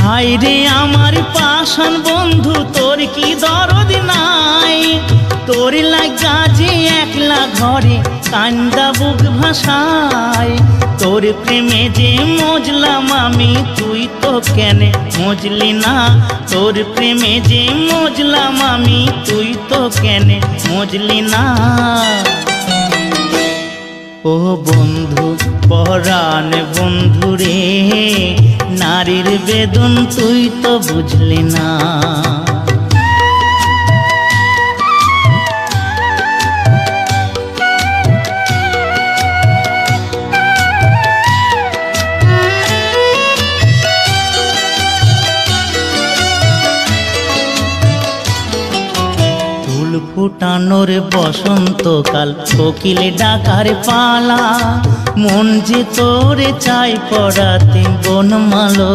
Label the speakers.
Speaker 1: হায় রে আমার পাষাণ বন্ধু, তোর কি দরদ নাই? তোর লাগা যে একলা ঘরে কান্দা বুক ভাষায়। তোর প্রেমে যে মজলাম আমি, তুই তো কেনে মজলি না? তোর প্রেমে যে মজলাম আমি, তুই তো কেনে মজলি না? ও বন্ধু পরাণ বন্ধু রে, নারীর বেদন তুই তো বুঝলি না। ফুটানোর বসন্তকাল, কোকিলে ডাকার পালা, মন যে তোরে চাই পড়াতে বনমালো